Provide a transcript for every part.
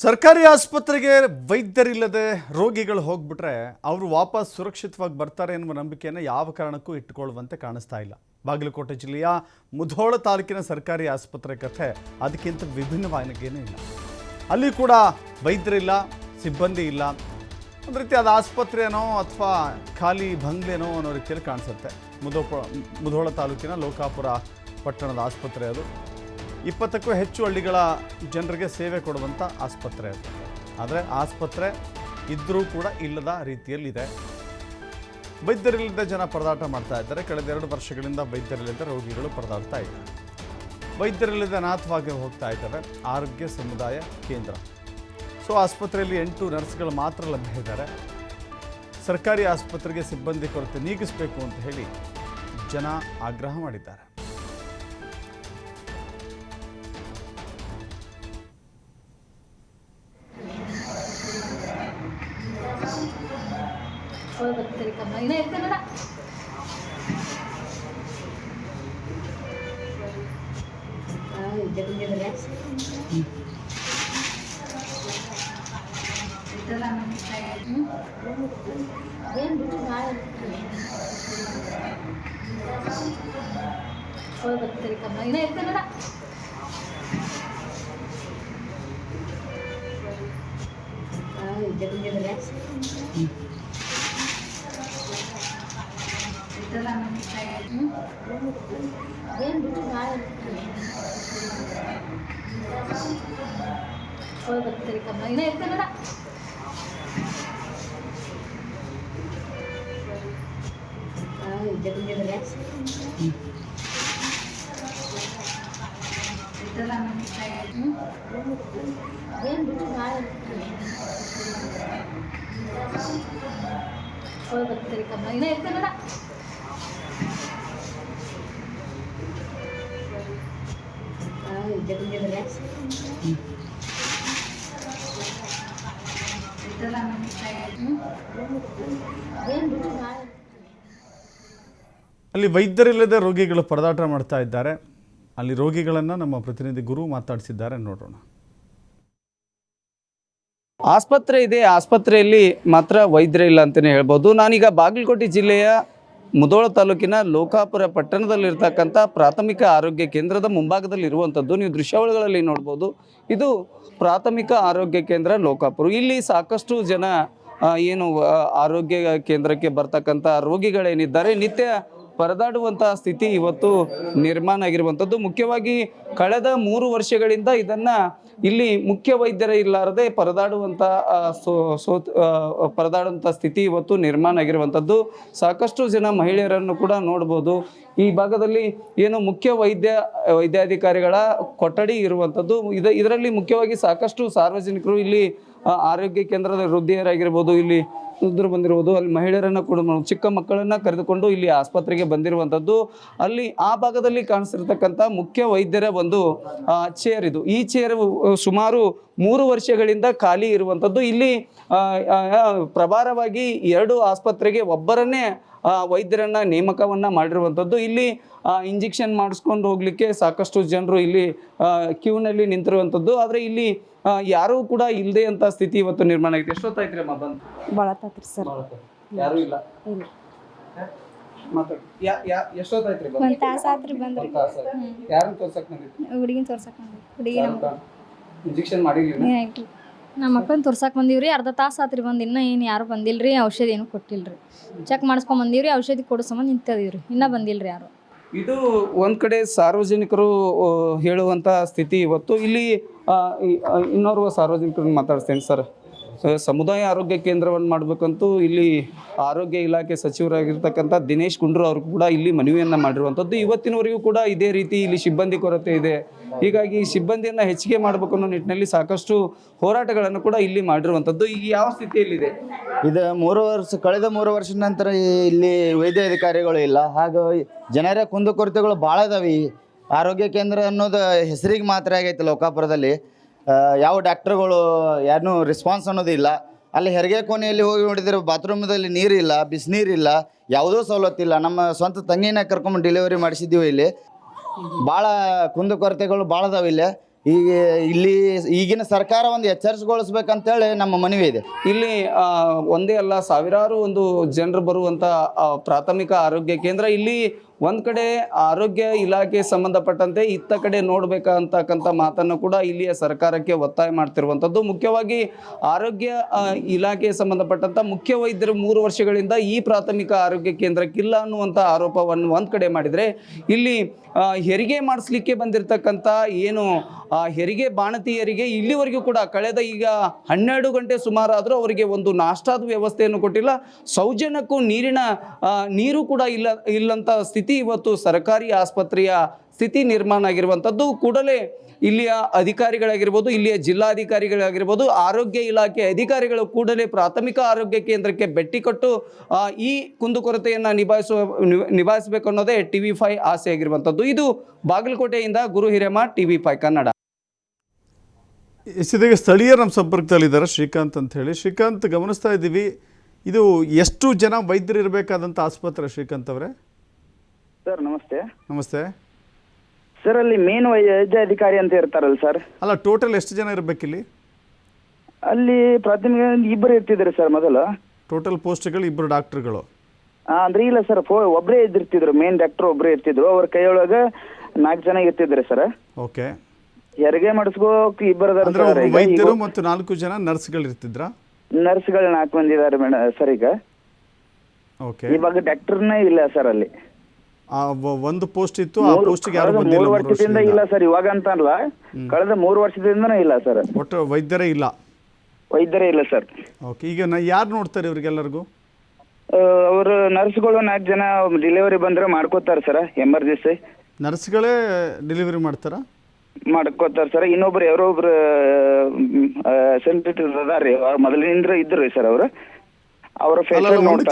ಸರ್ಕಾರಿ ಆಸ್ಪತ್ರೆಗೆ ವೈದ್ಯರಿಲ್ಲದೆ ರೋಗಿಗಳು ಹೋಗ್ಬಿಟ್ರೆ ಅವರು ವಾಪಸ್ ಸುರಕ್ಷಿತವಾಗಿ ಬರ್ತಾರೆ ಎನ್ನುವ ನಂಬಿಕೆಯನ್ನು ಯಾವ ಕಾರಣಕ್ಕೂ ಇಟ್ಟುಕೊಳ್ಳುವಂತೆ ಕಾಣಿಸ್ತಾ ಇಲ್ಲ. ಬಾಗಲಕೋಟೆ ಜಿಲ್ಲೆಯ ಮುಧೋಳ ತಾಲೂಕಿನ ಸರ್ಕಾರಿ ಆಸ್ಪತ್ರೆ ಕಥೆ ಅದಕ್ಕಿಂತ ವಿಭಿನ್ನವಾಗೇನೂ ಇಲ್ಲ. ಅಲ್ಲಿ ಕೂಡ ವೈದ್ಯರಿಲ್ಲ, ಸಿಬ್ಬಂದಿ ಇಲ್ಲ. ಒಂದು ರೀತಿ ಅದು ಆಸ್ಪತ್ರೆನೋ ಅಥವಾ ಖಾಲಿ ಬಂಗ್ಲೆನೋ ಅನ್ನೋ ರೀತಿಯಲ್ಲಿ ಕಾಣಿಸುತ್ತೆ. ಮುಧೋಳ ತಾಲೂಕಿನ ಲೋಕಾಪುರ ಪಟ್ಟಣದ ಆಸ್ಪತ್ರೆ ಅದು. 20ಕ್ಕೂ ಹೆಚ್ಚು ಹಳ್ಳಿಗಳ ಜನರಿಗೆ ಸೇವೆ ಕೊಡುವಂಥ ಆಸ್ಪತ್ರೆ ಅದು. ಆದರೆ ಆಸ್ಪತ್ರೆ ಇದ್ದರೂ ಕೂಡ ಇಲ್ಲದ ರೀತಿಯಲ್ಲಿದೆ. ವೈದ್ಯರಿಲ್ಲದೆ ಜನ ಪರದಾಟ ಮಾಡ್ತಾ ಇದ್ದಾರೆ. ಕಳೆದ 2 ವರ್ಷಗಳಿಂದ ವೈದ್ಯರಿಲ್ಲದೆ ರೋಗಿಗಳು ಪರದಾಡ್ತಾ ಇದ್ದಾರೆ. ವೈದ್ಯರಿಲ್ಲದೆ ಅನಾಥವಾಗಿ ಹೋಗ್ತಾ ಇದ್ದಾರೆ ಆರೋಗ್ಯ ಸಮುದಾಯ ಕೇಂದ್ರ. ಆಸ್ಪತ್ರೆಯಲ್ಲಿ 8 ನರ್ಸ್ಗಳು ಮಾತ್ರ ಲಭ್ಯ ಇದ್ದಾರೆ. ಸರ್ಕಾರಿ ಆಸ್ಪತ್ರೆಗೆ ಸಿಬ್ಬಂದಿ ಕೊರತೆ ನೀಗಿಸಬೇಕು ಅಂತ ಹೇಳಿ ಜನ ಆಗ್ರಹ ಮಾಡಿದ್ದಾರೆ. ಅಲ್ಲಿ ವೈದ್ಯರಿಲ್ಲದೆ ರೋಗಿಗಳು ಪರದಾಟ ಮಾಡ್ತಾ ಇದ್ದಾರೆ. ಅಲ್ಲಿ ರೋಗಿಗಳನ್ನು ನಮ್ಮ ಪ್ರತಿನಿಧಿ ಗುರು ಮಾತಾಡಿಸಿದ್ದಾರೆ, ನೋಡೋಣ. ಆಸ್ಪತ್ರೆ ಇದೆ, ಆಸ್ಪತ್ರೆಯಲ್ಲಿ ಮಾತ್ರ ವೈದ್ಯರೇ ಇಲ್ಲ ಅಂತಲೇ ಹೇಳ್ಬೋದು. ನಾನೀಗ ಬಾಗಲಕೋಟೆ ಜಿಲ್ಲೆಯ ಮುಧೋಳ ತಾಲೂಕಿನ ಲೋಕಾಪುರ ಪಟ್ಟಣದಲ್ಲಿರ್ತಕ್ಕಂಥ ಪ್ರಾಥಮಿಕ ಆರೋಗ್ಯ ಕೇಂದ್ರದ ಮುಂಭಾಗದಲ್ಲಿರುವಂಥದ್ದು. ನೀವು ದೃಶ್ಯಾವಳಿಗಳಲ್ಲಿ ನೋಡ್ಬೋದು. ಇದು ಪ್ರಾಥಮಿಕ ಆರೋಗ್ಯ ಕೇಂದ್ರ ಲೋಕಾಪುರ. ಇಲ್ಲಿ ಸಾಕಷ್ಟು ಜನ ಏನು ಆರೋಗ್ಯ ಕೇಂದ್ರಕ್ಕೆ ಬರ್ತಕ್ಕಂಥ ರೋಗಿಗಳೇನಿದ್ದಾರೆ ನಿತ್ಯ ಪರದಾಡುವಂಥ ಸ್ಥಿತಿ ಇವತ್ತು ನಿರ್ಮಾಣ ಆಗಿರುವಂಥದ್ದು. ಮುಖ್ಯವಾಗಿ ಕಳೆದ 3 ವರ್ಷಗಳಿಂದ ಇದನ್ನು ಇಲ್ಲಿ ಮುಖ್ಯ ವೈದ್ಯರೇ ಇಲ್ಲಾರದೆ ಪರದಾಡುವಂಥ ಸ್ಥಿತಿ ಇವತ್ತು ನಿರ್ಮಾಣ ಆಗಿರುವಂಥದ್ದು. ಸಾಕಷ್ಟು ಜನ ಮಹಿಳೆಯರನ್ನು ಕೂಡ ನೋಡ್ಬೋದು. ಈ ಭಾಗದಲ್ಲಿ ಏನು ಮುಖ್ಯ ವೈದ್ಯಾಧಿಕಾರಿಗಳ ಕೊಠಡಿ ಇರುವಂಥದ್ದು. ಇದರಲ್ಲಿ ಮುಖ್ಯವಾಗಿ ಸಾಕಷ್ಟು ಸಾರ್ವಜನಿಕರು ಇಲ್ಲಿ ಆರೋಗ್ಯ ಕೇಂದ್ರದ ವೃದ್ಧಿಯರಾಗಿರ್ಬೋದು, ಇಲ್ಲಿ ಬಂದಿರುವುದು, ಅಲ್ಲಿ ಮಹಿಳೆಯರನ್ನು ಕೂಡ ಚಿಕ್ಕ ಮಕ್ಕಳನ್ನು ಕರೆದುಕೊಂಡು ಇಲ್ಲಿ ಆಸ್ಪತ್ರೆಗೆ ಬಂದಿರುವಂಥದ್ದು. ಅಲ್ಲಿ ಆ ಭಾಗದಲ್ಲಿ ಕಾಣಿಸ್ತಿರ್ತಕ್ಕಂಥ ಮುಖ್ಯ ವೈದ್ಯರ ಒಂದು ಚೇರ್ ಇದು. ಈ ಚೇರ್ ಸುಮಾರು 3 ವರ್ಷಗಳಿಂದ ಖಾಲಿ ಇರುವಂಥದ್ದು. ಇಲ್ಲಿ ಪ್ರಭಾರವಾಗಿ 2 ಆಸ್ಪತ್ರೆಗೆ ಒಬ್ಬರನ್ನೇ ವೈದ್ಯರನ್ನ ನೇಮಕವನ್ನ ಮಾಡಿರುವಂಥದ್ದು. ಇಲ್ಲಿ ಇಂಜೆಕ್ಷನ್ ಮಾಡಿಸ್ಕೊಂಡು ಹೋಗ್ಲಿಕ್ಕೆ ಸಾಕಷ್ಟು ಜನರು ಇಲ್ಲಿ ಕ್ಯೂನಲ್ಲಿ ನಿಂತಿರುವಂಥದ್ದು. ಆದರೆ ಇಲ್ಲಿ ಯಾರೂ ಕೂಡ ಇಲ್ಲದೆ ಅಂತ ಸ್ಥಿತಿ ಇವತ್ತು ನಿರ್ಮಾಣ ಆಗಿದೆ. ಎಷ್ಟೊತ್ತಾಯ್ತ್ರಿ ಅಮ್ಮ ಬಂದು? ಬಳತಾತ್ರಿ ಸರ್. ಯಾರು ಇಲ್ಲ. ಎಷ್ಟೊತ್ತಾಯ್ತ್ರಿ? ಒಂದ್ ತಾಸ ಆತ್ರಿ ಬಂದ್ರಿ. ಯಾರನ್ನ ತೋರ್ಸಕ್ ಬಂದಿದ್ರಿ? ಹುಡುಗಿನ ತೋರ್ಸಕ್ ಬಂದ್ರಿ. ಹುಡುಗಿ ಇಂಜೆಕ್ಷನ್ ಮಾಡಿಲ್ಲ. ನಮ್ಮ ಮಕ್ಕಳನ್ನ ತೋರ್ಸಕ್ ಬಂದೀವ್ರಿ. ಅರ್ಧ ತಾಸ ಆತ್ರಿ ಬಂದು. ಇನ್ನೂ ಏನು ಯಾರು ಬಂದಿಲ್ರಿ. ಔಷಧಿ ಏನು ಕೊಟ್ಟಿಲ್ರಿ. ಚೆಕ್ ಮಾಡಿಸ್ಕೊಂಡ್ ಬಂದೀವ್ರಿ. ಔಷಧಿ ಕೊಡೋ ಸಂಬಂಧ ನಿಂತಿದೀವ್ರಿ. ಇನ್ನೂ ಬಂದಿಲ್ರಿ ಯಾರು. ಇದು ಒಂದು ಕಡೆ ಸಾರ್ವಜನಿಕರು ಹೇಳುವಂಥ ಸ್ಥಿತಿ ಇವತ್ತು. ಇಲ್ಲಿ ಇನ್ನೋರ್ವ ಸಾರ್ವಜನಿಕರನ್ನು ಮಾತಾಡ್ತೇನೆ ಸರ್. ಸಮುದಾಯ ಆರೋಗ್ಯ ಕೇಂದ್ರವನ್ನು ಮಾಡಬೇಕಂತೂ ಇಲ್ಲಿ ಆರೋಗ್ಯ ಇಲಾಖೆ ಸಚಿವರಾಗಿರ್ತಕ್ಕಂಥ ದಿನೇಶ್ ಗುಂಡ್ರು ಅವರು ಕೂಡ ಇಲ್ಲಿ ಮನವಿಯನ್ನು ಮಾಡಿರುವಂಥದ್ದು. ಇವತ್ತಿನವರೆಗೂ ಕೂಡ ಇದೇ ರೀತಿ ಇಲ್ಲಿ ಸಿಬ್ಬಂದಿ ಕೊರತೆ ಇದೆ. ಹೀಗಾಗಿ ಸಿಬ್ಬಂದಿಯನ್ನು ಹೆಚ್ಚಿಗೆ ಮಾಡಬೇಕು ಅನ್ನೋ ನಿಟ್ಟಿನಲ್ಲಿ ಸಾಕಷ್ಟು ಹೋರಾಟಗಳನ್ನು ಕೂಡ ಇಲ್ಲಿ ಮಾಡಿರುವಂಥದ್ದು. ಈಗ ಯಾವ ಸ್ಥಿತಿಯಲ್ಲಿದೆ? ಇದು ಕಳೆದ 3 ವರ್ಷದ ನಂತರ ಇಲ್ಲಿ ವೈದ್ಯಾಧಿಕಾರಿಗಳು ಇಲ್ಲ. ಹಾಗೂ ಜನರ ಕುಂದುಕೊರತೆಗಳು ಭಾಳ ಇದಾವೆ. ಆರೋಗ್ಯ ಕೇಂದ್ರ ಅನ್ನೋದು ಹೆಸರಿಗೆ ಮಾತ್ರ ಆಗೈತೆ ಲೋಕಾಪುರದಲ್ಲಿ. ಯಾವ ಡಾಕ್ಟ್ರುಗಳು ಯಾರನ್ನೂ ರೆಸ್ಪಾನ್ಸ್ ಅನ್ನೋದಿಲ್ಲ. ಅಲ್ಲಿ ಹೆರಿಗೆ ಕೋಣೆಯಲ್ಲಿ ಹೋಗಿ ನೋಡಿದರೆ ಬಾತ್ರೂಮದಲ್ಲಿ ನೀರಿಲ್ಲ, ಬಿಸಿನೀರಿಲ್ಲ, ಯಾವುದೋ ಸವಲತ್ತಿಲ್ಲ. ನಮ್ಮ ಸ್ವಂತ ತಂಗಿನ ಕರ್ಕೊಂಡು ಡೆಲಿವರಿ ಮಾಡಿಸಿದ್ದೀವಿ. ಇಲ್ಲಿ ಭಾಳ ಕುಂದುಕೊರತೆಗಳು ಭಾಳ ಅದಾವೆ. ಇಲ್ಲಿ ಈಗ ಇಲ್ಲಿ ಈಗಿನ ಸರ್ಕಾರ ಒಂದು ಎಚ್ಚರಿಸಿಗೊಳಿಸ್ಬೇಕಂತೇಳಿ ನಮ್ಮ ಮನವಿ ಇದೆ. ಇಲ್ಲಿ ಒಂದೇ ಅಲ್ಲ, ಸಾವಿರಾರು ಒಂದು ಜನರು ಬರುವಂಥ ಪ್ರಾಥಮಿಕ ಆರೋಗ್ಯ ಕೇಂದ್ರ. ಇಲ್ಲಿ ಒಂದು ಕಡೆ ಆರೋಗ್ಯ ಇಲಾಖೆ ಸಂಬಂಧಪಟ್ಟಂತೆ ಇತ್ತ ಕಡೆ ನೋಡ್ಬೇಕಂತಕ್ಕಂಥ ಮಾತನ್ನು ಕೂಡ ಇಲ್ಲಿಯ ಸರ್ಕಾರಕ್ಕೆ ಒತ್ತಾಯ ಮಾಡ್ತಿರುವಂಥದ್ದು. ಮುಖ್ಯವಾಗಿ ಆರೋಗ್ಯ ಇಲಾಖೆ ಸಂಬಂಧಪಟ್ಟಂಥ ಮುಖ್ಯ ವೈದ್ಯರು 3 ವರ್ಷಗಳಿಂದ ಈ ಪ್ರಾಥಮಿಕ ಆರೋಗ್ಯ ಕೇಂದ್ರಕ್ಕಿಲ್ಲ ಅನ್ನುವಂಥ ಆರೋಪವನ್ನು ಒಂದು ಕಡೆ ಮಾಡಿದರೆ, ಇಲ್ಲಿ ಹೆರಿಗೆ ಮಾಡಿಸ್ಲಿಕ್ಕೆ ಬಂದಿರತಕ್ಕಂಥ ಏನು ಹೆರಿಗೆ ಬಾಣತಿಯರಿಗೆ ಇಲ್ಲಿವರೆಗೂ ಕೂಡ ಕಳೆದ ಈಗ 12 ಗಂಟೆ ಸುಮಾರಾದರೂ ಅವರಿಗೆ ಒಂದು ನಾಷ್ಟಾದ ವ್ಯವಸ್ಥೆಯನ್ನು ಕೊಟ್ಟಿಲ್ಲ. ಸೌಜನ್ಯಕ್ಕೂ ನೀರು ಕೂಡ ಇಲ್ಲಂಥ ಸ್ಥಿತಿ ಇವತ್ತು ಸರ್ಕಾರಿ ಆಸ್ಪತ್ರೆಯ ಸ್ಥಿತಿ ನಿರ್ಮಾಣ ಆಗಿರುವಂಥದ್ದು. ಕೂಡಲೇ ಇಲ್ಲಿಯ ಅಧಿಕಾರಿಗಳಾಗಿರ್ಬೋದು, ಇಲ್ಲಿಯ ಜಿಲ್ಲಾಧಿಕಾರಿಗಳಾಗಿರ್ಬೋದು, ಆರೋಗ್ಯ ಇಲಾಖೆ ಅಧಿಕಾರಿಗಳು ಕೂಡಲೇ ಪ್ರಾಥಮಿಕ ಆರೋಗ್ಯ ಕೇಂದ್ರಕ್ಕೆ ಭೇಟಿ ಕೊಟ್ಟು ಈ ಕುಂದುಕೊರತೆಯನ್ನು ನಿಭಾಯಿಸಬೇಕು ಅನ್ನೋದೇ TV5 ಆಸೆ ಆಗಿರುವಂಥದ್ದು. ಇದು ಬಾಗಲಕೋಟೆಯಿಂದ ಗುರು ಹಿರೇಮ, TV5 ಕನ್ನಡ. ಇಷ್ಟೊತ್ತಿಗೆ ಸ್ಥಳೀಯರು ನಮ್ಮ ಸಂಪರ್ಕದಲ್ಲಿದ್ದಾರೆ, ಶ್ರೀಕಾಂತ್ ಅಂತ ಹೇಳಿ. ಶ್ರೀಕಾಂತ್, ಗಮನಿಸ್ತಾ ಇದ್ದೀವಿ, ಇದು ಎಷ್ಟು ಜನ ವೈದ್ಯರು ಇರಬೇಕಾದಂಥ ಆಸ್ಪತ್ರೆ ಶ್ರೀಕಾಂತ್ ಅವರೇ? ಸರ್ ನಮಸ್ತೆ. ನಮಸ್ತೆ ಸರ್, ಅಲ್ಲಿ ಮೇನ್ ವೈದ್ಯಾಧಿಕಾರಿ ಅಂತ ಇರ್ತಾರಲ್ಲ ಸರ್? ಅಲ್ಲ, ಟೋಟಲ್ ಎಷ್ಟು ಜನ ಇರಬೇಕಿಲ್ಲಿ? ಅಲ್ಲಿ ಪ್ರಾಥಮಿಕ 2 ಇರ್ತಿದ್ರು ಸರ್ ಮೊದಲು. ಟೋಟಲ್ ಪೋಸ್ಟ್ಗಳು 2 ಡಾಕ್ಟರ್ಗಳು? ಅಂದ್ರೆ ಇಲ್ಲ ಸರ್, ಒಬ್ಬರೇ ಇದ್ದಿರ್ತಿದ್ರು. ಮೇನ್ ಡಾಕ್ಟರ್ ಒಬ್ಬರೇ ಇರ್ತಿದ್ರು. ಅವ್ರ ಕೈಯೊಳಗೆ 4 ಜನ ಇರ್ತಿದ್ರು ಸರ್. ಓಕೆ. ಹೆರಿಗೆ ಮಾಡಿಸ್ಕೋಕ್ 2 ಅಂದ್ರೆ ಒಬ್ರು ವೈದ್ಯರು ಮತ್ತು 4 ಜನ ನರ್ಸ್ಗಳು ಇರ್ತಿದ್ರ? ನರ್ಸ್ಗಳು 4 ಮಂದಿ ಇದಾರೆ ಮೇಡಮ್ ಸರ್. ಈಗ ಓಕೆ. ಇವಾಗ ಡಾಕ್ಟರ್ನೇ ಇಲ್ಲ ಸರ್ ಅಲ್ಲಿ. ಒಂದು ಪೋಸ್ಟ್ ಇತ್ತು, ಆ ಪೋಸ್ಟ್ಗೆ ಯಾರು ಬಂದಿಲ್ಲ? 3 ವರ್ಷದಿಂದ ಇಲ್ಲ ಸರ್. ಇವಾಗ ಅಂತ ಅಲ್ಲ, ಕಳೆದ 3 ವರ್ಷದಿಂದನೂ ಇಲ್ಲ ಸರ್. ಒಟ್ಟು ವೈದ್ಯರೇ ಇಲ್ಲ? ವೈದ್ಯರೇ ಇಲ್ಲ ಸರ್. ಓಕೆ. ಈಗ ಯಾರು ನೋಡ್ತಾರೆ ಇವ್ರಿಗೆಲ್ಲರಿಗೂ? ಅವರು ನರ್ಸ್ಗಳು 4 ಜನ ಡೆಲಿವರಿ ಬಂದ್ರೆ ಮಾಡ್ಕೋತಾರೆ ಸರ್. ಎಮರ್ಜೆನ್ಸಿ ನರ್ಸ್ಗಳೇ ಡೆಲಿವರಿ ಮಾಡ್ತಾರಾ? ಮಾಡ್ಕೋತಾರೆ ಸರ್. ಇನ್ನೊಬ್ರು ಯಾರೊಬ್ರು ಸೆಂಟ್ರಿಟ್ ಅದಾರ್ರಿ, ಮೊದಲಿನಿಂದ ಇದ್ರು ಸರ್. ಅವರು ಅವರ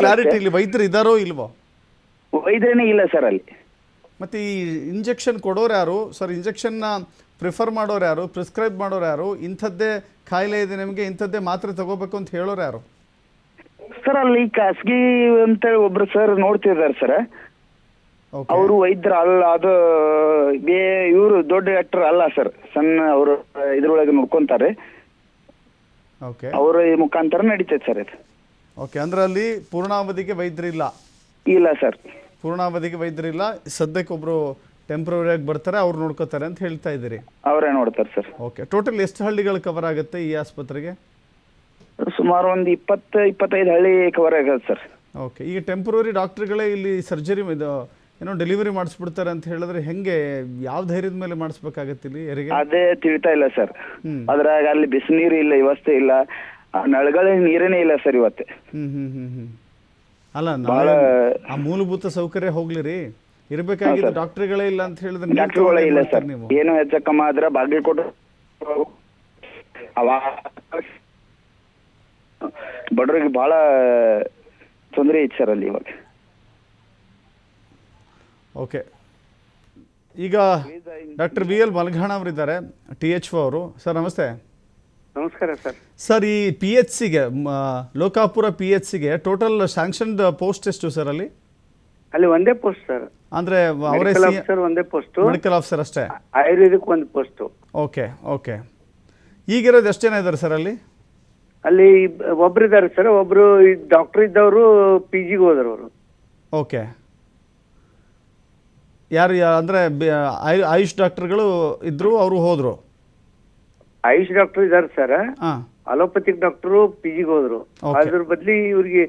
ಕ್ಲಾರಿಟಿ ಇಲ್ಲಿ ವೈದ್ಯರು ಇದಾರೋ ಇಲ್ವೋ? ವೈದ್ಯರೇ ಇಲ್ಲ ಸರ್ ಅಲ್ಲಿ. ಮತ್ತೆ ಈ ಇಂಜೆಕ್ಷನ್ ಕೊಡೋರು ಯಾರು ಸರ್? ಇಂಜೆಕ್ಷನ್ನ ಪ್ರಿಫರ್ ಮಾಡೋರು ಯಾರು? ಪ್ರಿಸ್ಕ್ರೈಬ್ ಮಾಡೋರು ಯಾರು? ಇಂಥದ್ದೇ ಕಾಯಿಲೆ ಇದೆ ನಿಮಗೆ, ಇಂಥದ್ದೇ ಮಾತ್ರೆ ತಗೋಬೇಕು ಅಂತ ಹೇಳೋರು ಯಾರು ಸರ್? ಅಲ್ಲಿ ಖಾಸಗಿ ಅಂತೇಳಿ ಒಬ್ರು ಸರ್ ನೋಡ್ತಿದ್ದಾರೆ ಸರ್. ಅವರು ವೈದ್ಯರು ಅಲ್ಲ, ಅದು ಇವರು ದೊಡ್ಡ ಡಾಕ್ಟರ್ ಅಲ್ಲ ಸರ್. ಸಣ್ಣ ಅವರು ಇದ್ರೊಳಗೆ ನೋಡ್ಕೊಂತಾರೆ. ಓಕೆ. ಅವರ ಮುಖಾಂತರ ನಡೀತೈತೆ ಸರ್ ಇದು. ಓಕೆ. ಅಂದ್ರೆ ಅಲ್ಲಿ ಪೂರ್ಣಾವಧಿಗೆ ವೈದ್ಯರಿಲ್ಲ? ಇಲ್ಲ ಸರ್, ಪೂರ್ಣಾವಧಿಗೆ ವೈದ್ಯರಿಲ್ಲ. ಸದ್ಯಕ್ಕೆ ಒಬ್ರು ಟೆಂಪ್ರವರಿಯಾಗಿ ಬರ್ತಾರೆ, ಅವ್ರು ನೋಡ್ಕೋತಾರೆ ಅಂತ ಹೇಳ್ತಾ ಇದ್ದೀರಿ? ಅವರೇ ನೋಡ್ತಾರೆ ಸರ್. ಓಕೆ. ಟೋಟಲ್ ಎಷ್ಟು ಹಳ್ಳಿಗಳು ಕವರ್ ಆಗುತ್ತೆ ಈ ಆಸ್ಪತ್ರೆಗೆ? ಸುಮಾರು ಒಂದು 20-25 ಹಳ್ಳಿ ಕವರ್ ಆಗತ್ತೆ ಸರ್. ಓಕೆ. ಈಗ ಟೆಂಪ್ರವರಿ ಡಾಕ್ಟರ್ಗಳೇ ಇಲ್ಲಿ ಸರ್ಜರಿ ಏನೋ ಡೆಲಿವರಿ ಮಾಡಿಸ್ಬಿಡ್ತಾರೆ ಅಂತ ಹೇಳಿದ್ರೆ ಹೆಂಗೆ, ಯಾವ ಧೈರ್ಯದ ಮೇಲೆ ಮಾಡಿಸ್ಬೇಕಾಗತ್ತೆ ಇಲ್ಲಿ ಹೆರಿಗೆ? ಅದೇ ತಿಳಿತಾ ಇಲ್ಲ ಸರ್. ಅದ್ರಾಗ ಅಲ್ಲಿ ಬಿಸಿನೀರು ಇಲ್ಲ, ವ್ಯವಸ್ಥೆ ಇಲ್ಲ, ನಳಗಳ ನೀರೇನೇ ಇಲ್ಲ ಸರ್ ಇವತ್ತು. ಅಲ್ಲ, ಆ ಮೂಲಭೂತ ಸೌಕರ್ಯ ಹೋಗ್ಲಿರಿ, ಇರಬೇಕಾಗಿದ್ದು ಡಾಕ್ಟರ್ಗಳೇ ಇಲ್ಲ ಅಂತ ಹೇಳಿದ್ರೆ ಡಾಕ್ಟರ್ಗಳೇ ಇಲ್ಲ ಸರ್. ಏನು ಹೆಚ್ಚು ಕಮ್ಮ ಆದ್ರೆ ಬಾಗಲಕೋಟೆ ಬಡವರಿಗೆ ಬಹಳ ತೊಂದರೆ ಐತೆ ಸರ್ ಅಲ್ಲಿ ಇವಾಗ. ಓಕೆ. ಈಗ ಡಾಕ್ಟರ್ VL ಮಲ್ಘಾಣ ಅವರಿದ್ದಾರೆ, THO ಅವರು. ಸರ್ ನಮಸ್ತೆ. ನಮಸ್ಕಾರ ಸರ್. ಸರ್, ಈ PHCಗೆ ಲೋಕಾಪುರ PHCಗೆ ಟೋಟಲ್ ಸ್ಯಾಂಕ್ಷನ್ಡ್ ಪೋಸ್ಟ್ ಎಷ್ಟು ಸರ್ ಅಲ್ಲಿ? ಅಲ್ಲಿ ಒಂದೇ ಪೋಸ್ಟ್ ಸರ್. ಅಂದ್ರೆ ಅವರೇ ಒಂದೇ ಪೋಸ್ಟ್, ಮೆಡಿಕಲ್ ಆಫೀಸರ್ ಅಷ್ಟೇ. ಆಯುರ್ವೇದಿಕ್ ಒಂದು ಪೋಸ್ಟ್. ಓಕೆ. ಓಕೆ. ಈಗಿರೋದು ಎಷ್ಟು ಜನ ಇದ್ದಾರೆ ಸರ್ ಅಲ್ಲಿ? ಅಲ್ಲಿ ಒಬ್ರು ಇದ್ದಾರೆ ಸರ್. ಒಬ್ರು ಡಾಕ್ಟರ್ ಇದ್ದವರು PGಗೆ ಹೋದ್ರು ಅವರು. ಓಕೆ. ಯಾರು ಅಂದ್ರೆ ಆಯುಷ್ ಡಾಕ್ಟರ್ಗಳು ಇದ್ರು, ಅವರು ಹೋದ್ರು? ಆಯುಷ್ ಡಾಕ್ಟರ್ ಇದಾರೆ ಸರ್. ಅಲೋಪತಿಕ್ ಡಾಕ್ಟರ್ PGಗೆ ಹೋದ್ರು. ಅದ್ರ ಬದ್ಲಿ ಇವ್ರಿಗೆ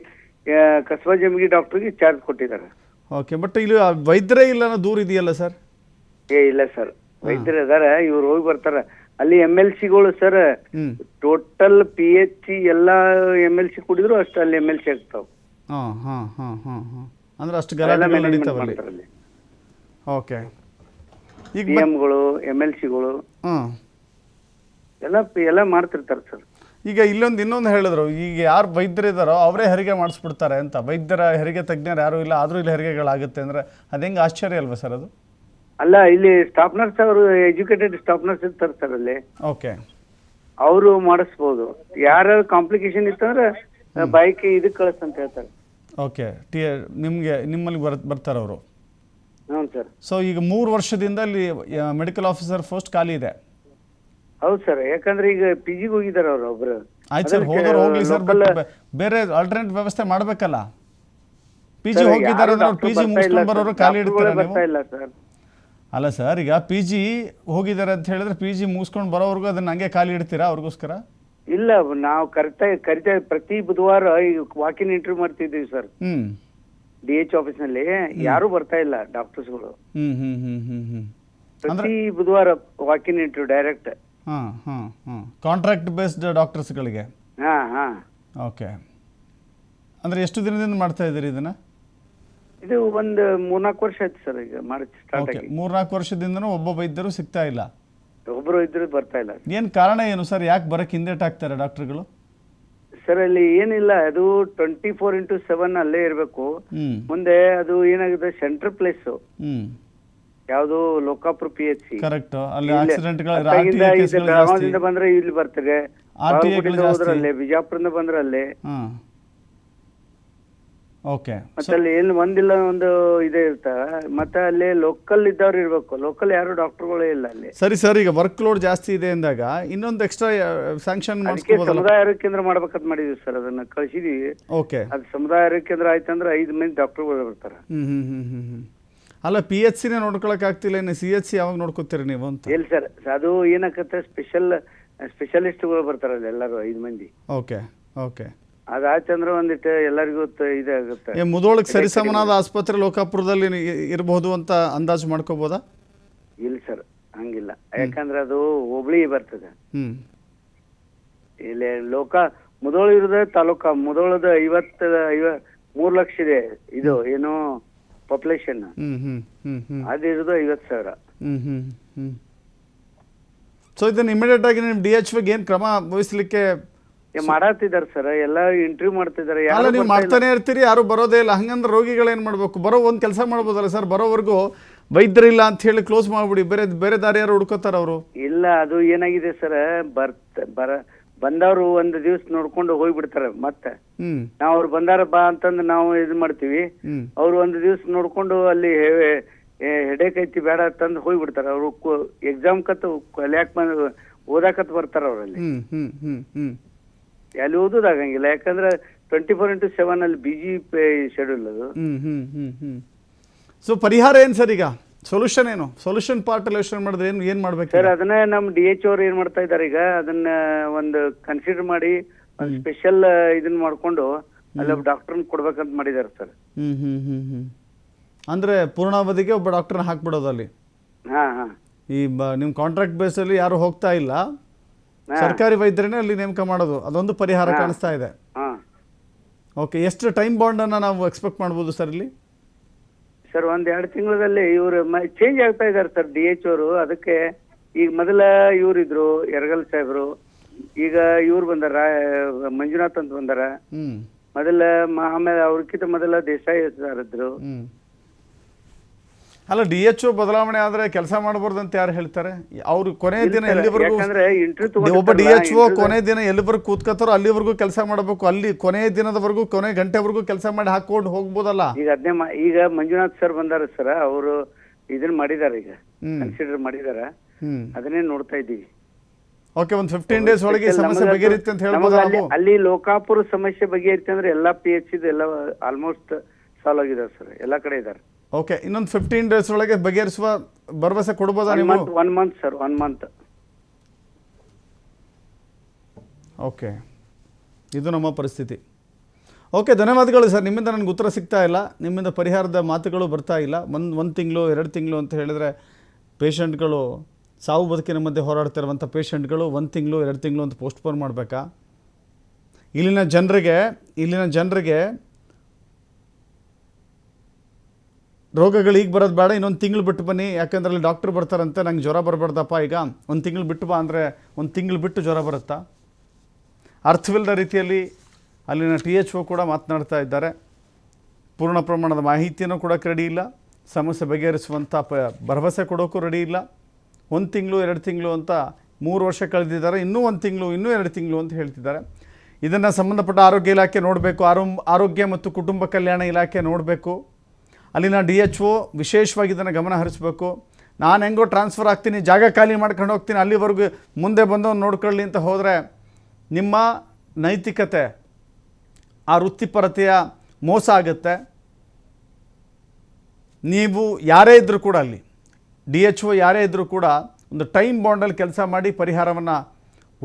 ಕಸ್ಬಾ ಜಮಿಗಿ ಡಾಕ್ಟರ್ಗೆ ಚಾರ್ಜ್ ಕೊಟ್ಟಿದ್ದಾರೆ. ಓಕೆ. ಬಟ್ ಇಲ್ಲಿ ವೈದ್ಯರೇ ಇಲ್ಲ ಅನ್ನೋ ದೂರ ಇದೆಯಲ್ಲ ಸರ್? ಇಲ್ಲ ಸರ್, ವೈದ್ಯರು ಇದಾರೆ, ಇವ್ರು ಹೋಗಿ ಬರ್ತಾರ. ಅಲ್ಲಿ MLCಗಳು ಸರ್, ಟೋಟಲ್ PHC ಎಲ್ಲ MLC ಕುಡಿದ್ರು ಅಷ್ಟು ಅಲ್ಲಿ MLC ಆಗ್ತಾವ. ಅಂದ್ರೆ ಅಷ್ಟು ಗಲಾಟೆಗಳು ನಡೀತಾವಲ್ಲಿ. ಓಕೆ. ಈಗ PMಗಳು MLCಗಳು ಎಲ್ಲ ಮಾಡ್ತಿರ್ತಾರೆ ಸರ್. ಈಗ ಇನ್ನೊಂದು ಹೇಳಿದ್ರು, ಈಗ ಯಾರು ವೈದ್ಯರಿದ್ದಾರೋ ಅವರೇ ಹೆರಿಗೆ ಮಾಡಿಸ್ಬಿಡ್ತಾರೆ ಅಂತ. ವೈದ್ಯರ ಹೆರಿಗೆ ತಜ್ಞರು ಯಾರು ಇಲ್ಲ, ಆದ್ರೂ ಇಲ್ಲಿ ಹೆರಿಗೆಗಳಾಗುತ್ತೆ ಅಂದ್ರೆ ಅದು ಹೆಂಗೆ ಆಶ್ಚರ್ಯ ಅಲ್ವಾ ಸರ್ ಅದು? ಅಲ್ಲ, ಇಲ್ಲಿ ಸ್ಟಾಫ್ ನರ್ಸ್ ಅವರು ಎಜುಕೇಟೆಡ್ ಸ್ಟಾಫ್ ನರ್ಸ್ ಇರ್ತಾರೆ ಸರ್ ಅಲ್ಲಿ. ಓಕೆ. ಅವರು ಮಾಡಿಸ್ಬೋದು. ಯಾರು ಕಾಂಪ್ಲಿಕೇಶನ್ ಇತ್ತಂದ್ರೆ ಬೈಕ್ ಇದಕ್ಕೆ ಕಳಿಸ್ತಂತ ಹೇಳ್ತಾರೆ. ಓಕೆ. ನಿಮ್ಮಲ್ಲಿ ಬರ್ತಾರೆ ಅವರು? ಹ್ಞೂ ಸರ್. ಸೊ ಈಗ 3 ವರ್ಷದಿಂದ ಅಲ್ಲಿ ಮೆಡಿಕಲ್ ಆಫೀಸರ್ ಪೋಸ್ಟ್ ಖಾಲಿ ಇದೆ? ಹೌದು ಸರ್, ಯಾಕಂದ್ರೆ ಈಗ ಪಿ ಜಿಗೆ ಹೋಗಿದ್ದಾರೆ ಅವ್ರು ಒಬ್ರು. ಆಯ್ತು ಸರ್, ಹೋಗೋರು ಹೋಗ್ಲಿ ಸರ್, ಬೇರೆ ಆಲ್ಟರ್ನೇಟ್ ವ್ಯವಸ್ಥೆ ಮಾಡಬೇಕಲ್ಲ. ಪಿ ಜಿ ಹೋಗಿದ್ದಾರೆ ಅಂದ್ರೆ ಪಿ ಜಿ ಮುಗಿಸ್ಕೊಂಡು ಬರೋರು ಖಾಲಿ ಇಡ್ತೀರಾ ನೀವು? ಬರ್ತಾ ಇಲ್ಲ ಸರ್. ಅಲ್ಲ ಸರ್, ಈಗ ಪಿ ಜಿ ಹೋಗಿದ್ದಾರೆ ಅಂತ ಹೇಳಿದ್ರೆ ಪಿ ಜಿ ಮುಗಿಸ್ಕೊಂಡು ಬರೋವರೆಗೂ ಅದನ್ನ ಹಂಗೆ ಖಾಲಿ ಇಡ್ತೀರಾ ಅವ್ರಿಗೋಸ್ಕರ? ಇಲ್ಲ, ನಾವು ಕರಿತಾ ಪ್ರತಿ ಬುಧವಾರ ಈಗ ವಾಕಿನ್ ಇಂಟರ್ವ್ಯೂ ಮಾಡ್ತಿದ್ದೀವಿ ಸರ್. DH ಆಫೀಸ್ ನಲ್ಲಿ ಯಾರು ಬರ್ತಾ ಇಲ್ಲ ಡಾಕ್ಟರ್ಸ್ಗಳು. ಪ್ರತಿ ಬುಧವಾರ walk in interview direct. Contract based ಡಾಕ್ಟರ್ಸ್ಗಳಿಗೆ. ಓಕೆ, ಅಂದ್ರೆ ಎಷ್ಟು ದಿನದಿಂದ ಮಾಡ್ತಾ ಇದ್ದೀರಿ ಇದನ್ನ? ಇದು ಒಂದು 3-4 ವರ್ಷ ಆಯ್ತು ಸರ್ ಈಗ ಮಾಡಿ ಸ್ಟಾರ್ಟ್ ಆಗಿ. 3-4 ವರ್ಷದಿಂದನೂ ಒಬ್ಬ ವೈದ್ಯರು ಸಿಗ್ತಾ ಇಲ್ಲ? ಒಬ್ರು ಇದ್ರು ಬರ್ತಾ ಇಲ್ಲ. ಏನ್ ಕಾರಣ ಏನು ಸರ್? ಯಾಕೆ ಬರಕ್ಕೆ ಹಿಂದೇಟ್ ಹಾಕ್ತಾರೆ ಡಾಕ್ಟರ್ಗಳು? ಸರ್ ಅಲ್ಲಿ ಏನಿಲ್ಲ, ಅದು 24/7 ಅಲ್ಲೇ ಇರ್ಬೇಕು. ಮುಂದೆ ಅದು ಏನಾಗಿದೆ, ಸೆಂಟ್ರಲ್ ಪ್ಲೇಸ್ ಯಾವ್ದು ಲೋಕಾಪುರ PHC. ಕರೆಕ್ಟ್. ಅಲ್ಲಿ ಆಕ್ಸಿಡೆಂಟ್ಗಳು ಬೆಳಗಾವಿಯಿಂದ ಬಂದ್ರೆ ಇಲ್ಲಿ ಬರ್ತಾರೆ, ಹೋದ್ರಲ್ಲೇ ಬಿಜಾಪುರದಿಂದ ಬಂದ್ರೆ ಅಲ್ಲೇ. ಓಕೆ, ಮತ್ತೆ ಅಲ್ಲಿ ಏನು ಒಂದಿಲ್ಲ ಒಂದು ಇದೇ ಇರ್ತ. ಮತ್ತೆ ಅಲ್ಲಿ ಲೋಕಲ್ ಇದ್ದವ್ರು ಇರ್ಬೇಕು, ಲೋಕಲ್ ಯಾರು ಡಾಕ್ಟರ್ಗಳೇ ಇಲ್ಲ ಅಲ್ಲಿ. ಸರಿ ಸರ್, ಈಗ ವರ್ಕ್ ಲೋಡ್ ಜಾಸ್ತಿ ಇದೆ ಅಂದಾಗ ಇನ್ನೊಂದು ಎಕ್ಸ್ಟ್ರಾ ಸ್ಯಾಂಕ್ಷನ್ ಮಾಡಿಸ್ಕೋಬಹುದಲ್ಲ? ಸಮುದಾಯ ಆರೋಗ್ಯ ಕೇಂದ್ರ ಮಾಡ್ಬೇಕಂತ ಮಾಡಿದ್ವಿ ಸರ್, ಅದನ್ನ ಕಳ್ಸಿದೀವಿ. ಓಕೆ, ಅದು ಸಮುದಾಯ ಆರೋಗ್ಯ ಕೇಂದ್ರ ಆಯ್ತಂದ್ರೆ 5 ಮಂದಿ ಡಾಕ್ಟರ್ಗಳು ಬರ್ತಾರ. ಅಲ್ಲ, PHC ನೇ ನೋಡ್ಕೊಳಕ್ ಆಗ್ತಿಲ್ಲ, ಇನ್ನು CHC ಯಾವಾಗ ನೋಡ್ಕೋತೀರಿ ನೀವು ಅಂತ? ಇಲ್ಲ ಸರ್, ಅದು ಏನಾಗತ್ತೆ, ಸ್ಪೆಷಲಿಸ್ಟ್ಗಳು ಬರ್ತಾರಲ್ಲ ಎಲ್ಲರೂ 5 ಮಂದಿ. ಓಕೆ ಓಕೆ, ಅದಾಯ್ತಂದ್ರೆ ಒಂದಿಟ್ಟು ಎಲ್ಲರಿಗೂ ಇದಾಗುತ್ತೆ. ಮುಧೋಳಕ್ಕೆ ಸರಿಸಮನಾದ ಆಸ್ಪತ್ರೆ ಲೋಕಾಪುರದಲ್ಲಿ ಇರಬಹುದು ಅಂತ ಅಂದಾಜು ಮಾಡ್ಕೋಬಹುದಾ? ಇಲ್ಲ ಸರ್, ಹಂಗಿಲ್ಲ. ಯಾಕಂದ್ರೆ ಅದು ಹೋಬಳಿ ಬರ್ತದೆ. ಇಲ್ಲಿ ಮುಧೋಳ ಇರೋದೇ ತಾಲೂಕಾ. ಮುಧೋಳದ 53 ಲಕ್ಷ ಇದೆ ಇದು ಏನು ಪಾಪ್ಯುಲೇಷನ್. ಅದಿರೋದು 50,000. ಸೊ ಇದನ್ನ ಇಮಿಡಿಯೇಟ್ ಆಗಿ ನಿಮ್ಮ DHOಗೆ ಏನ್ ಕ್ರಮ ವಹಿಸ್ಲಿಕ್ಕೆ ಮಾಡತ್ತಿದಾರೆ ಸರ್, ಎಲ್ಲ ಇಂಟರ್ವ್ಯೂ ಮಾಡ್ತಿದ್ದಾರೆ. ಅಲ್ಲ, ನೀವು ಮಾಡ್ತಾನೆ ಇರ್ತೀರಿ, ಯಾರು ಬರೋದೇ ಇಲ್ಲ. ಹಂಗಂದ್ರೆ ರೋಗಿಗಳು ಏನ್ ಮಾಡ್ಬೇಕು? ಬರೋ ಒಂದ್ ಕೆಲಸ ಮಾಡ್ಬೋದಲ್ಲ ಸರ್, ಬರೋವರೆಗೂ ವೈದ್ಯರಿಲ್ಲ ಅಂತ ಹೇಳಿ ಕ್ಲೋಸ್ ಮಾಡ್ಬಿಡಿ, ಬೇರೆ ದಾರಿ ಯಾರು ಹುಡ್ಕೋತಾರ ಅವರು? ಇಲ್ಲ, ಅದು ಏನಾಗಿದೆ ಸರ್, ಬಂದವರು ಒಂದು ದಿವಸ ನೋಡ್ಕೊಂಡು ಹೋಗ್ಬಿಡ್ತಾರೆ. ಮತ್ತೆ ನಾವ್ ಅವ್ರು ಬಂದಾರ ಬಾ ಅಂತಂದು ನಾವು ಇದು ಮಾಡ್ತೀವಿ. ಅವ್ರು ಒಂದು ದಿವಸ ನೋಡ್ಕೊಂಡು ಅಲ್ಲಿ ಹೆಡೇಕ್ ಐತಿ ಬೇಡ ಅಂತಂದು ಹೋಗ್ಬಿಡ್ತಾರೆ. ಅವ್ರು ಎಕ್ಸಾಮ್ ಕಲಿಯಾಕ್ ಓದಾಕತ್ ಬರ್ತಾರ ಅವ್ರಲ್ಲಿ. ಅಲ್ಲಿ ಓದೋದಾಗಂಗಿಲ್ಲ, ಯಾಕಂದ್ರೆ 24/7 ಅಲ್ಲಿ ಬಿಜಿ ಶೆಡ್ಯೂಲ್ ಅದು. ಸೊ ಪರಿಹಾರ ಏನ್ ಸರ್? ಈಗ ಸೊಲ್ಯೂಷನ್ ಏನು? ಸೊಲ್ಯೂಷನ್ ಪಾರ್ಟ್ ಅಲ್ಲಿ ಯೋಚನೆ ಮಾಡಿದ್ರೆ ಏನ್ ಮಾಡ್ಬೇಕು ಸರ್? ಅದನ್ನ ನಮ್ DHO ಅವ್ರು ಏನ್ ಮಾಡ್ತಾ ಇದಾರೆ ಈಗ, ಅದನ್ನ ಒಂದು ಕನ್ಸಿಡರ್ ಮಾಡಿ ಒಂದು ಸ್ಪೆಷಲ್ ಇದನ್ನ ಮಾಡ್ಕೊಂಡು ಅಲ್ಲಿ ಒಬ್ಬ ಡಾಕ್ಟರ್ ಕೊಡ್ಬೇಕಂತ ಮಾಡಿದಾರೆ ಸರ್. ಅಂದ್ರೆ ಪೂರ್ಣಾವಧಿಗೆ ಒಬ್ಬ ಡಾಕ್ಟರ್ನ ಹಾಕ್ಬಿಡೋದು ಅಲ್ಲಿ. ಈ ನಿಮ್ ಕಾಂಟ್ರಾಕ್ಟ್ ಬೇಸ್ ಅಲ್ಲಿ ಯಾರು ಹೋಗ್ತಾ ಇಲ್ಲ, ಸರ್ಕಾರಿ ವೈದ್ಯರನ್ನೇ ಅಲ್ಲಿ ನೇಮಕ ಮಾಡೋದು, ಅದೊಂದು ಪರಿಹಾರ ಕಾಣಿಸ್ತಾ ಇದೆ. ಓಕೆ, ಎಷ್ಟು ಟೈಮ್ ಬಾಂಡ್ ಅನ್ನ ನಾವು ಎಕ್ಸ್ಪೆಕ್ಟ್ ಮಾಡ್ಬೋದು ಸರ್ ಇಲ್ಲಿ? ಸರ್ 1-2 ತಿಂಗಳಲ್ಲಿ ಇವ್ರು ಚೇಂಜ್ ಆಗ್ತಾ ಇದಾರೆ ಸರ್ DHO ಅವರು. ಅದಕ್ಕೆ ಈಗ ಮೊದಲ ಇವ್ರಿದ್ರು ಯರಗಲ್ ಸಾಹೇಬ್ರು, ಈಗ ಇವ್ರು ಬಂದಾರ, ಮಂಜುನಾಥ್ ಅಂತ ಬಂದಾರ. ಮೊದಲ ಆಮೇಲೆ ಅವ್ರಕ್ಕಿಂತ ಮೊದಲ ದೇಸಾಯಿ ಸರ್ ಇದ್ರು. ಅಲ್ಲ, DHO ಬದಲಾವಣೆ ಆದ್ರೆ ಕೆಲಸ ಮಾಡಬಾರ್ದು ಅಂತ ಯಾರು ಹೇಳ್ತಾರೆ? ಅವ್ರು ಕೊನೆ ದಿನ ಎಲ್ಲಿವರೆಗೂ ಒಬ್ಬ DHO ಕೊನೆ ದಿನ ಎಲ್ಲಿವರೆಗೂ ಕೂತ್ಕೋತಾರೋ ಅಲ್ಲಿವರೆಗೂ ಕೆಲಸ ಮಾಡಬೇಕು. ಅಲ್ಲಿ ಕೊನೆ ದಿನದವರೆಗೂ, ಕೊನೆ ಗಂಟೆವರೆಗೂ ಕೆಲಸ ಮಾಡಿ ಹಾಕೊಂಡು ಹೋಗ್ಬೋದಲ್ಲ? ಈಗ ಮಂಜುನಾಥ್ ಸರ್ ಬಂದಾರ ಸರ್, ಅವರು ಇದನ್ನ ಮಾಡಿದಾರ, ಈಗ ಕನ್ಸಿಡರ್ ಮಾಡಿದಾರ. ಅದನ್ನೇ ನೋಡ್ತಾ ಇದ್ದೀವಿ. ಓಕೆ, ಒಂದು 15 ಡೇಸ್ ಒಳಗೆ ಸಮಸ್ಯೆ ಬಗೆಹರಿಯುತ್ತೆ ಅಂತ ಹೇಳ್ಬೋದಾ? ಅಲ್ಲಿ ಲೋಕಾಪುರ ಸಮಸ್ಯೆ ಬಗೆಹರಿತೆ ಅಂದ್ರೆ ಎಲ್ಲಾ PHC ಎಲ್ಲ ಆಲ್ಮೋಸ್ಟ್ ಸಾಲ್ವ್ ಆಗಿದಾರೆ ಸರ್, ಎಲ್ಲಾ ಕಡೆ ಇದಾರೆ. ಓಕೆ, ಇನ್ನೊಂದು 15 ಡೇಸ್ ಒಳಗೆ ಬಗೆಹರಿಸುವ ಭರವಸೆ ಕೊಡ್ಬೋದಾ ನೀವು? 1 ಮಂತ್ ಸರ್, 1 ಮಂತ್. ಓಕೆ, ಇದು ನಮ್ಮ ಪರಿಸ್ಥಿತಿ. ಓಕೆ, ಧನ್ಯವಾದಗಳು ಸರ್. ನಿಮ್ಮಿಂದ ನನಗೆ ಉತ್ತರ ಸಿಗ್ತಾ ಇಲ್ಲ, ನಿಮ್ಮಿಂದ ಪರಿಹಾರದ ಮಾತುಗಳು ಬರ್ತಾ ಇಲ್ಲ. ಒಂದು ತಿಂಗಳು 2 ತಿಂಗಳು ಅಂತ ಹೇಳಿದ್ರೆ ಪೇಷಂಟ್ಗಳು ಸಾವು ಬದುಕಿನ ಮಧ್ಯೆ ಹೋರಾಡ್ತಿರುವಂಥ ಪೇಷಂಟ್ಗಳು 1 ತಿಂಗಳು 2 ತಿಂಗಳು ಅಂತ ಪೋಸ್ಟ್ಪೋನ್ ಮಾಡಬೇಕಾ? ಇಲ್ಲಿನ ಜನರಿಗೆ ರೋಗಗಳು ಈಗ ಬರೋದು ಬೇಡ, ಇನ್ನೊಂದು ತಿಂಗಳು ಬಿಟ್ಟು ಬನ್ನಿ, ಯಾಕಂದ್ರೆ ಅಲ್ಲಿ ಡಾಕ್ಟ್ರ್ ಬರ್ತಾರಂತೆ, ನಂಗೆ ಜ್ವರ ಬರಬಾರ್ದಪ್ಪ, ಈಗ 1 ತಿಂಗಳು ಬಿಟ್ಟು ಬಾ ಅಂದರೆ 1 ತಿಂಗಳು ಬಿಟ್ಟು ಜ್ವರ ಬರುತ್ತಾ? ಅರ್ಥವಿಲ್ಲದ ರೀತಿಯಲ್ಲಿ ಅಲ್ಲಿನ THO ಕೂಡ ಮಾತನಾಡ್ತಾ ಇದ್ದಾರೆ. ಪೂರ್ಣ ಪ್ರಮಾಣದ ಮಾಹಿತಿಯನ್ನು ಕೊಡೋಕ್ಕೆ ರೆಡಿ ಇಲ್ಲ, ಸಮಸ್ಯೆ ಬಗೆಹರಿಸುವಂಥ ಭರವಸೆ ಕೊಡೋಕ್ಕೂ ರೆಡಿ ಇಲ್ಲ. 1 ತಿಂಗಳು 2 ತಿಂಗಳು ಅಂತ 3 ವರ್ಷ ಕಳೆದಿದ್ದಾರೆ, ಇನ್ನೂ 1 ತಿಂಗಳು, ಇನ್ನೂ 2 ತಿಂಗಳು ಅಂತ ಹೇಳ್ತಿದ್ದಾರೆ. ಇದನ್ನು ಸಂಬಂಧಪಟ್ಟ ಆರೋಗ್ಯ ಇಲಾಖೆ ನೋಡಬೇಕು, ಆರೋಗ್ಯ ಮತ್ತು ಕುಟುಂಬ ಕಲ್ಯಾಣ ಇಲಾಖೆ ನೋಡಬೇಕು. ಅಲ್ಲಿನ DHO ವಿಶೇಷವಾಗಿ ಇದನ್ನು ಗಮನ ಹರಿಸಬೇಕು. ನಾನು ಹೆಂಗೋ ಟ್ರಾನ್ಸ್ಫರ್ ಆಗ್ತೀನಿ, ಜಾಗ ಖಾಲಿ ಮಾಡ್ಕೊಂಡು ಹೋಗ್ತೀನಿ, ಅಲ್ಲಿವರೆಗೂ ಮುಂದೆ ಬಂದವನು ನೋಡ್ಕೊಳ್ಳಿ ಅಂತ ಹೋದರೆ ನಿಮ್ಮ ನೈತಿಕತೆ, ಆ ವೃತ್ತಿಪರತೆಯ ಮೋಸ ಆಗುತ್ತೆ. ನೀವು ಯಾರೇ ಇದ್ದರೂ ಕೂಡ ಅಲ್ಲಿ DHO ಯಾರೇ ಇದ್ದರೂ ಕೂಡ ಒಂದು ಟೈಮ್ ಬಾಂಡಲ್ಲಿ ಕೆಲಸ ಮಾಡಿ ಪರಿಹಾರವನ್ನು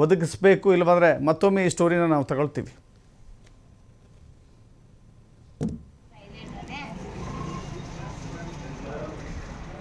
ಒದಗಿಸ್ಬೇಕು. ಇಲ್ಲವಾದರೆ ಮತ್ತೊಮ್ಮೆ ಈ ಸ್ಟೋರಿನ ನಾವು ತಗೊಳ್ತೀವಿ.